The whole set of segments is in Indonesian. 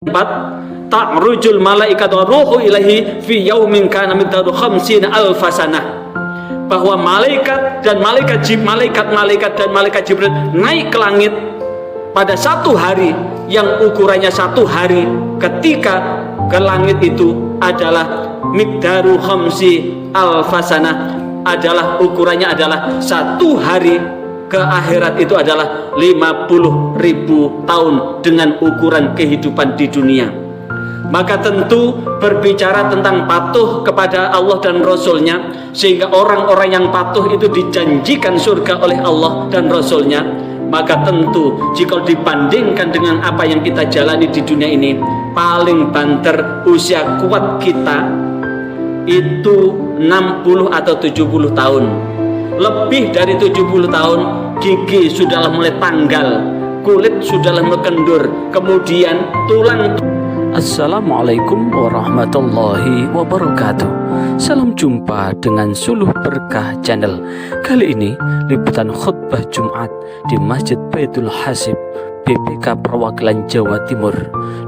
4, ta'rujul malaikat wa ruhu ilahi fi yaumin kana miqdaru 50 alfasanah, bahwa malaikat dan malaikat Jibril naik ke langit pada satu hari yang ukurannya satu hari, ketika ke langit itu adalah miqdaru 50 alfasanah, adalah ukurannya adalah satu hari, ke akhirat itu adalah 50.000 tahun dengan ukuran kehidupan di dunia. Maka tentu berbicara tentang patuh kepada Allah dan Rasulnya, sehingga orang-orang yang patuh itu dijanjikan surga oleh Allah dan Rasulnya. Maka tentu jika dibandingkan dengan apa yang kita jalani di dunia ini, paling banter usia kuat kita itu 60 atau 70 tahun. Lebih dari 70 tahun, gigi sudahlah mulai tanggal, kulit sudahlah mulai kendur, kemudian tulang. Assalamualaikum warahmatullahi wabarakatuh. Salam jumpa dengan Suluh Berkah Channel. Kali ini liputan khutbah Jumat di Masjid Baitul Hasib BPK Perwakilan Jawa Timur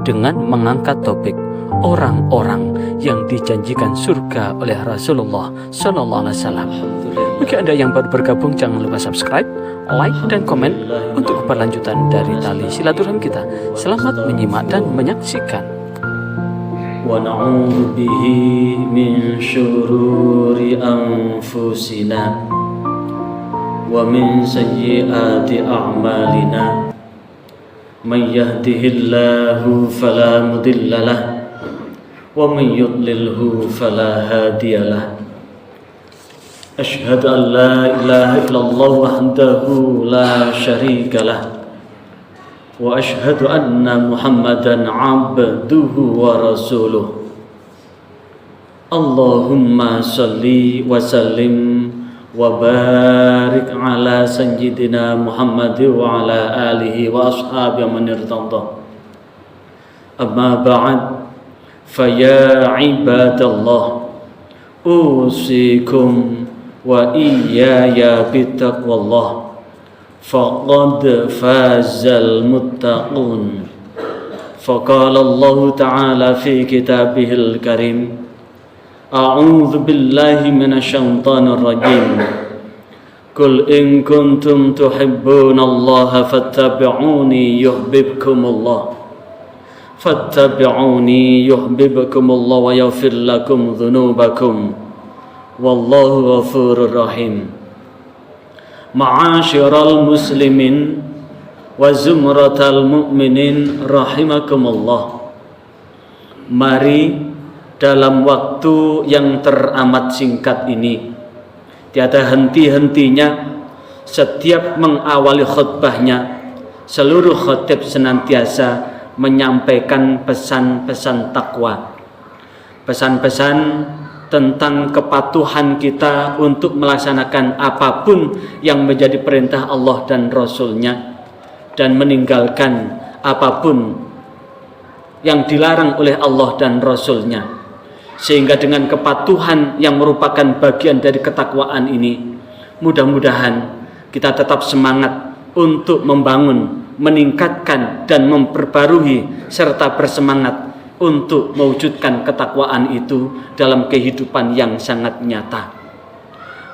dengan mengangkat topik orang-orang yang dijanjikan surga oleh Rasulullah Sallallahu Alaihi Wasallam. Bagi Anda yang baru bergabung, jangan lupa subscribe, like, dan komen untuk keberlanjutan dari tali silaturahim kita. Selamat menyimak dan menyaksikan. Wa na'udzu bihi min syururi anfusina wa min sayyiati a'malina. Man yahdihillahu fala mudhillalah wa man yudlilhu fala hadiyalah. Asyhadu an la ilaha illallah wahdahu la syarikalah wa asyhadu anna Muhammadan abduhu wa rasuluh. Allahumma salli wa sallim wa barik ala sayyidina Muhammad wa ala alihi wa ashabihi man irtada. Amma ba'd, fa ya ibadallah, usikum wa iyaya bittaqwallah, faqad fazal muttaqun. Faqala Allah Ta'ala fi kitabihil karim, a'udzu billahi minasyaitonir rajim. Qul in kuntum tuhibbunallaha fattabi'uni yuhibbukumullah. Fattabi'uni yuhibbukumullah wa yaghfir lakum dzunubakum. Wallahu ghafurur rahim. Ma'asyiral muslimin wa zumratal mu'minin rahimakumullah. Mari dalam waktu yang teramat singkat ini, tiada henti-hentinya setiap mengawali khutbahnya, seluruh khatib senantiasa menyampaikan pesan-pesan takwa, pesan-pesan tentang kepatuhan kita untuk melaksanakan apapun yang menjadi perintah Allah dan Rasulnya, dan meninggalkan apapun yang dilarang oleh Allah dan Rasulnya. Sehingga dengan kepatuhan yang merupakan bagian dari ketakwaan ini, mudah-mudahan kita tetap semangat untuk membangun, meningkatkan, dan memperbarui serta bersemangat untuk mewujudkan ketakwaan itu dalam kehidupan yang sangat nyata.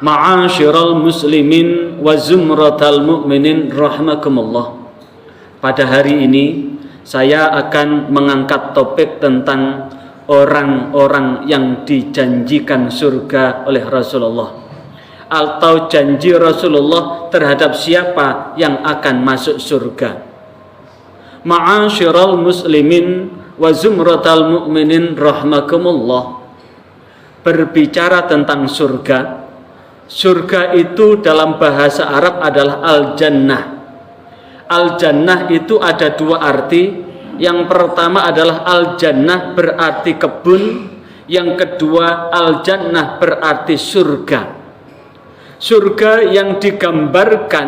Ma'asyiral muslimin wa zumratal mu'minin rahimakumullah. Pada hari ini saya akan mengangkat topik tentang orang-orang yang dijanjikan surga oleh Rasulullah, atau janji Rasulullah terhadap siapa yang akan masuk surga. Ma'asyiral muslimin wa zumratal mu'minin rahmakumullah. Berbicara tentang surga, surga itu dalam bahasa Arab adalah al-jannah. Al-jannah itu ada dua arti. Yang pertama adalah al-jannah berarti kebun, yang kedua al-jannah berarti surga. Surga yang digambarkan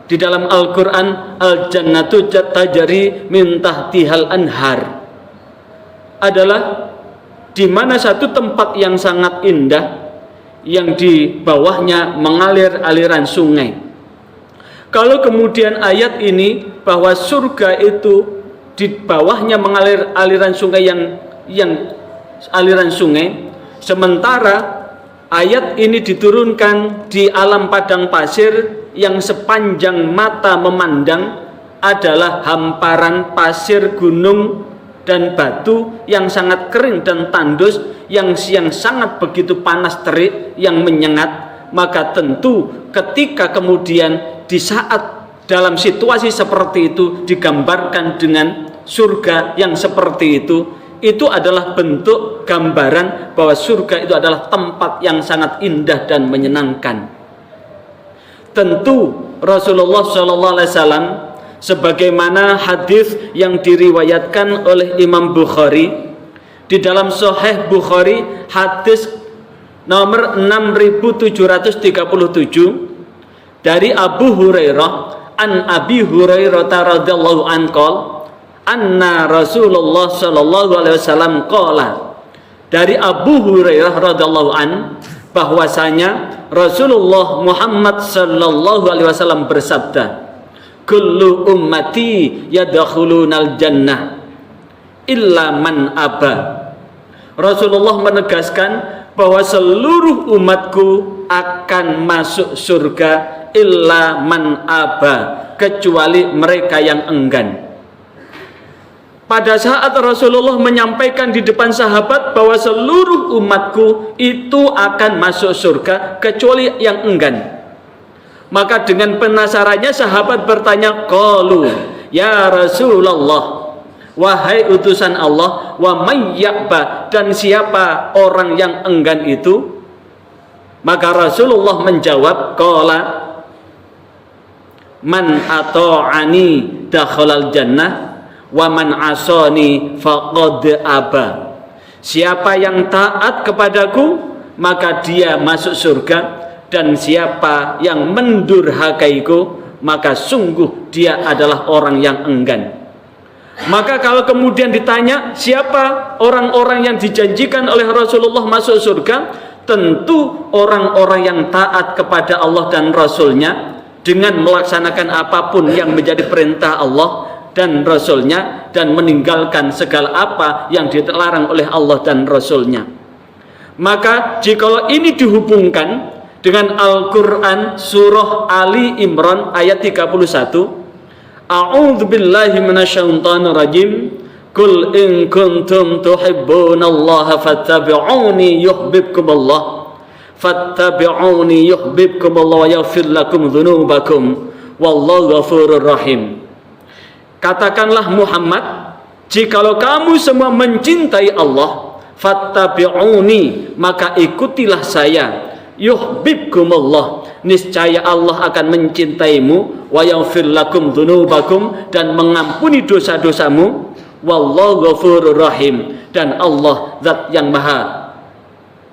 di dalam Al-Quran, al-jannatu tajri min tahtihal anhar, adalah di mana satu tempat yang sangat indah yang di bawahnya mengalir aliran sungai. Kalau kemudian ayat ini bahwa surga itu di bawahnya mengalir aliran sungai yang aliran sungai, sementara ayat ini diturunkan di alam padang pasir yang sepanjang mata memandang adalah hamparan pasir, gunung dan batu yang sangat kering dan tandus, yang sangat begitu panas terik, yang menyengat. Maka tentu ketika kemudian di saat dalam situasi seperti itu digambarkan dengan surga yang seperti itu adalah bentuk gambaran bahwa surga itu adalah tempat yang sangat indah dan menyenangkan. Tentu Rasulullah SAW, sebagaimana hadis yang diriwayatkan oleh Imam Bukhari di dalam Sahih Bukhari, hadis nomor 6737 dari Abu Hurairah, an Abi Hurairah radhiyallahu anhu, anna Rasulullah sallallahu alaihi wasallam qala, dari Abu Hurairah radhiyallahu an, bahwasanya Rasulullah Muhammad sallallahu alaihi wasallam bersabda, kullu ummati yadkhulunal jannah illa man aba. Rasulullah menegaskan bahwa seluruh umatku akan masuk surga illa man aba, kecuali mereka yang enggan. Pada saat Rasulullah menyampaikan di depan sahabat bahwa seluruh umatku itu akan masuk surga kecuali yang enggan, maka dengan penasarannya sahabat bertanya, qalu ya Rasulullah, wahai utusan Allah, wa may ya'ba, dan siapa orang yang enggan itu? Maka Rasulullah menjawab, qala man ata'ani dakhalal jannah wa man asani faqad aba. Siapa yang taat kepadaku maka dia masuk surga, dan siapa yang mendurhakaiku maka sungguh dia adalah orang yang enggan. Maka kalau kemudian ditanya siapa orang-orang yang dijanjikan oleh Rasulullah masuk surga, tentu orang-orang yang taat kepada Allah dan Rasulnya dengan melaksanakan apapun yang menjadi perintah Allah dan Rasulnya, dan meninggalkan segala apa yang dilarang oleh Allah dan Rasulnya. Maka jikalau ini dihubungkan dengan Al-Quran surah Ali Imran ayat 31, a'udzu billahi minasyaitonir rajim, qul in kuntum tuhibbunallaha fattabi'uni yuhibbukumullah fattabi'uni yuhibbukumullah wa yaghfir lakum dzunubakum wallahu ghafurur rahim. Katakanlah Muhammad, jikalau kamu semua mencintai Allah, fattabi'uni, maka ikutilah saya, yuhibbukumullah, niscaya Allah akan mencintaimu, wa yaghfir lakum dzunubakum, dan mengampuni dosa-dosamu, wallahu ghafurur rahim, dan Allah zat yang maha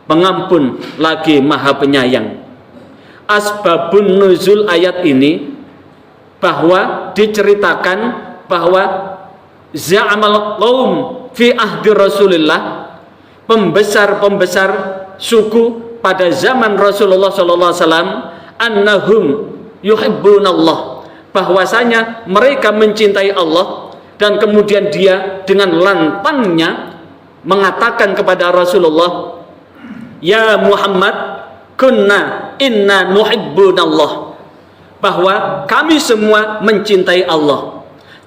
pengampun lagi maha penyayang. Asbabun nuzul ayat ini bahwa diceritakan bahwa za'amal qaum fi ahdi Rasulillah, pembesar-pembesar suku pada zaman Rasulullah sallallahu alaihi wasallam, annahum yuhibbunallah, bahwasanya mereka mencintai Allah, dan kemudian dia dengan lantangnya mengatakan kepada Rasulullah, ya Muhammad, kunna inna nuhibbunallah, bahwa kami semua mencintai Allah.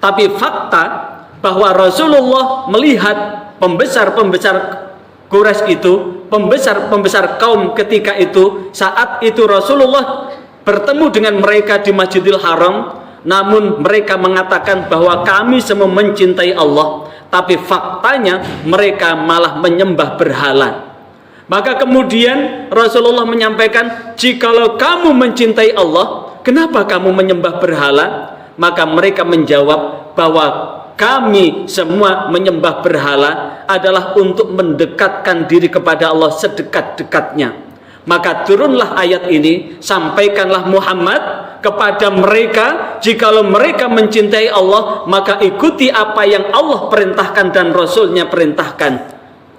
Tapi fakta bahwa Rasulullah melihat pembesar-pembesar Quraisy itu, pembesar-pembesar kaum ketika itu, saat itu Rasulullah bertemu dengan mereka di Masjidil Haram, namun mereka mengatakan bahwa kami semua mencintai Allah, tapi faktanya mereka malah menyembah berhala. Maka kemudian Rasulullah menyampaikan, jikalau kamu mencintai Allah, kenapa kamu menyembah berhala? Maka mereka menjawab bahwa kami semua menyembah berhala adalah untuk mendekatkan diri kepada Allah sedekat-dekatnya. Maka turunlah ayat ini, sampaikanlah Muhammad kepada mereka, jikalau mereka mencintai Allah, maka ikuti apa yang Allah perintahkan dan Rasulnya perintahkan,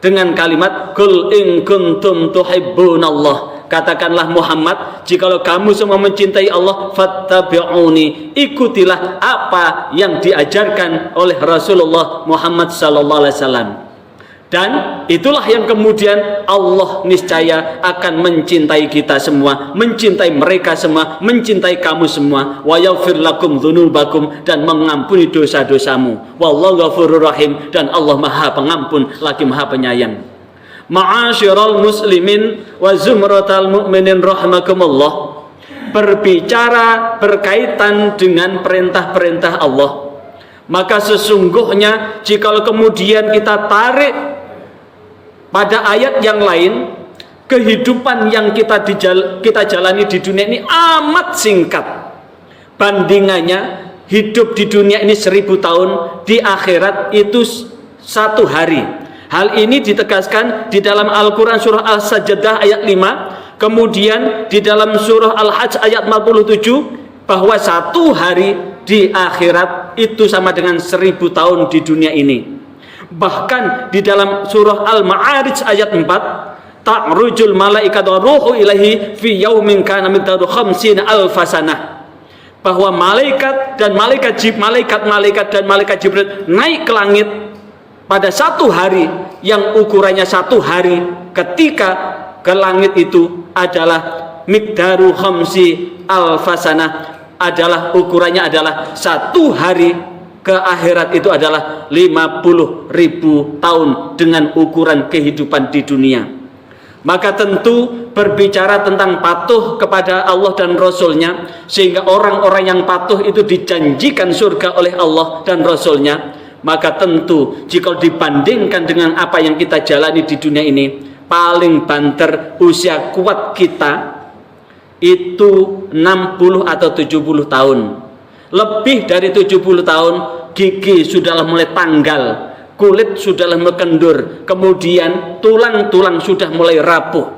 dengan kalimat qul in kuntum tuhibbunallah, katakanlah Muhammad, jikalau kamu semua mencintai Allah, fattabi'uni, ikutilah apa yang diajarkan oleh Rasulullah Muhammad sallallahu alaihi wasallam. Dan itulah yang kemudian Allah niscaya akan mencintai kita semua, mencintai mereka semua, mencintai kamu semua. Wa yaghfir lakum dzunubakum, dan mengampuni dosa-dosamu. Wallahu ghafurur rahim, dan Allah Maha Pengampun lagi Maha Penyayang. Ma'asyiral muslimin wa zumratal mu'minin rahimakumullah. Berbicara berkaitan dengan perintah-perintah Allah, maka sesungguhnya jikalau kemudian kita tarik pada ayat yang lain, kehidupan yang kita jalani di dunia ini amat singkat. Bandingannya, hidup di dunia ini 1000 tahun, di akhirat itu 1 hari. Hal ini ditegaskan di dalam Al-Quran surah Al-Sajdah ayat 5, kemudian di dalam surah Al-Hajj ayat 47, bahwa 1 hari di akhirat itu sama dengan 1000 tahun di dunia ini. Bahkan di dalam surah Al-Ma'arij ayat 4, ta'rujul malaikat wa ruhu ilahi fi yaumin kana miqdaruhu 50 alfasanah, bahwa malaikat dan malaikat Jibril naik ke langit pada 1 hari yang ukurannya 1 hari, ketika ke langit itu adalah miqdaru 50 alfasanah, adalah ukurannya adalah 1 hari. Ke akhirat itu adalah 50.000 tahun dengan ukuran kehidupan di dunia. Maka tentu berbicara tentang patuh kepada Allah dan Rasulnya, sehingga orang-orang yang patuh itu dijanjikan surga oleh Allah dan Rasulnya. Maka tentu jika dibandingkan dengan apa yang kita jalani di dunia ini, paling banter usia kuat kita itu 60 atau 70 tahun. Lebih dari 70 tahun, gigi sudahlah mulai tanggal, kulit sudahlah mengendur, kemudian tulang-tulang sudah mulai rapuh,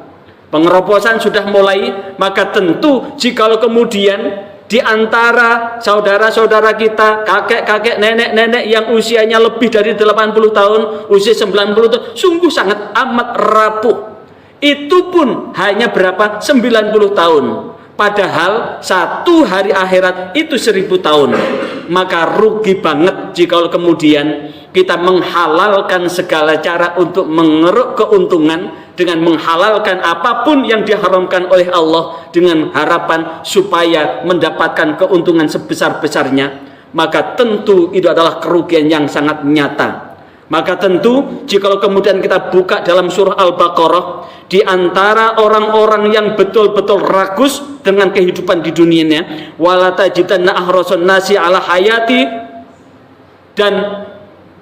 pengeroposan sudah mulai. Maka tentu jikalau kemudian di antara saudara-saudara kita, kakek-kakek, nenek-nenek yang usianya lebih dari 80 tahun, usia 90 tahun, sungguh sangat amat rapuh. Itu pun hanya berapa? 90 tahun. Padahal 1 hari akhirat itu 1000 tahun. Maka rugi banget jika kemudian kita menghalalkan segala cara untuk mengeruk keuntungan dengan menghalalkan apapun yang diharamkan oleh Allah dengan harapan supaya mendapatkan keuntungan sebesar-besarnya. Maka tentu itu adalah kerugian yang sangat nyata. Maka tentu jika kemudian kita buka dalam surah Al-Baqarah, di antara orang-orang yang betul-betul ragus dengan kehidupan di dunianya, wala tajidanna ahrasan nasi ala hayati, dan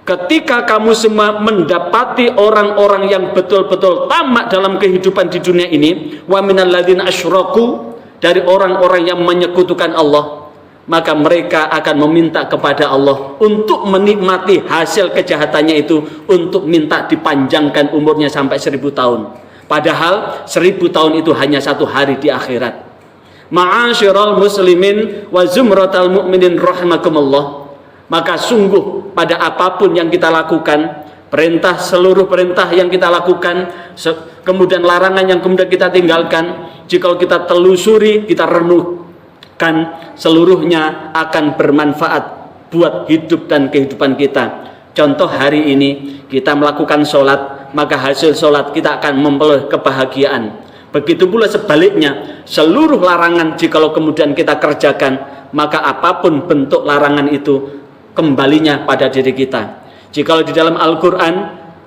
ketika kamu semua mendapati orang-orang yang betul-betul tamak dalam kehidupan di dunia ini, wa minal ladzina asyraku, dari orang-orang yang menyekutukan Allah, maka mereka akan meminta kepada Allah untuk menikmati hasil kejahatannya itu, untuk minta dipanjangkan umurnya sampai 1000 tahun. Padahal 1000 tahun itu hanya 1 hari di akhirat. Ma'asyiral muslimin wa zumratal mu'minin rahimakumullah. Maka sungguh pada apapun yang kita lakukan, seluruh perintah yang kita lakukan, kemudian larangan yang kemudian kita tinggalkan, jika kita telusuri, kita renungkan, seluruhnya akan bermanfaat buat hidup dan kehidupan kita. Contoh hari ini kita melakukan sholat, maka hasil sholat kita akan memperoleh kebahagiaan. Begitu pula sebaliknya, seluruh larangan jikalau kemudian kita kerjakan, maka apapun bentuk larangan itu kembalinya pada diri kita. Jikalau di dalam Al-Quran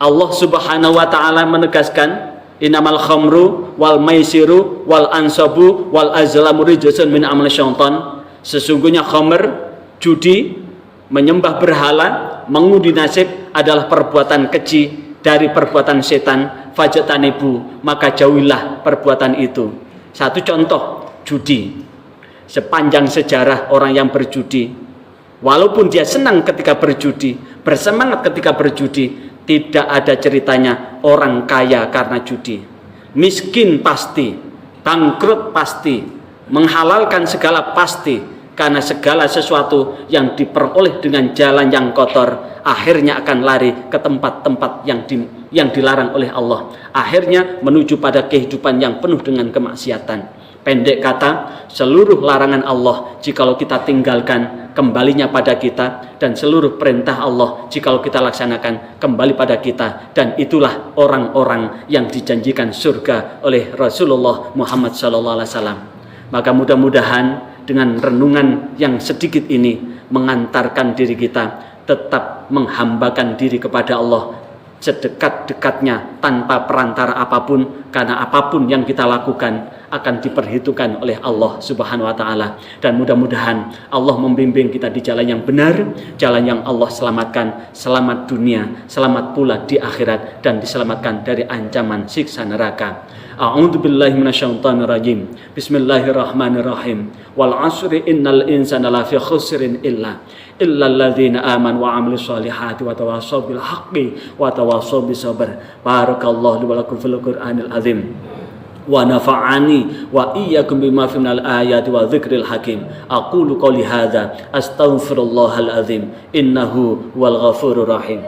Allah subhanahu wa ta'ala menegaskan, innamal khamru wal maisiru wal ansabu wal azlamu rijsun min amali syaitan, sesungguhnya khamr, judi, menyembah berhala, mengundi nasib adalah perbuatan keji dari perbuatan setan. Fajatanibu, maka jauhilah perbuatan itu. Satu contoh, judi. Sepanjang sejarah orang yang berjudi, walaupun dia senang ketika berjudi, bersemangat ketika berjudi, tidak ada ceritanya orang kaya karena judi. Miskin pasti, bangkrut pasti, menghalalkan segala pasti, karena segala sesuatu yang diperoleh dengan jalan yang kotor akhirnya akan lari ke tempat-tempat yang dilarang oleh Allah. Akhirnya menuju pada kehidupan yang penuh dengan kemaksiatan. Pendek kata, seluruh larangan Allah jikalau kita tinggalkan kembalinya pada kita, dan seluruh perintah Allah jikalau kita laksanakan kembali pada kita, dan itulah orang-orang yang dijanjikan surga oleh Rasulullah Muhammad SAW. Maka mudah-mudahan dengan renungan yang sedikit ini mengantarkan diri kita tetap menghambakan diri kepada Allah sedekat-dekatnya tanpa perantara apapun, karena apapun yang kita lakukan akan diperhitungkan oleh Allah Subhanahu wa taala. Dan mudah-mudahan Allah membimbing kita di jalan yang benar, jalan yang Allah selamatkan, selamat dunia, selamat pula di akhirat, dan diselamatkan dari ancaman siksa neraka. A'udzubillahi minasyaitonirrajim. Bismillahirrahmanirrahim. Wal 'asri innal insana lafi khusrin illa alladzina amanu wa 'amilus solihati wa tawassaw bil haqqi wa tawassaw bis sabr. Barakallahu li wa lakum fil Qur'anil azim. Wa nafa'ani wa iyyakum bima fi minal ayati wa dzikril hakim. Aqulu qouli hadza astaghfirullahal azim innahu wal ghafurur rahim.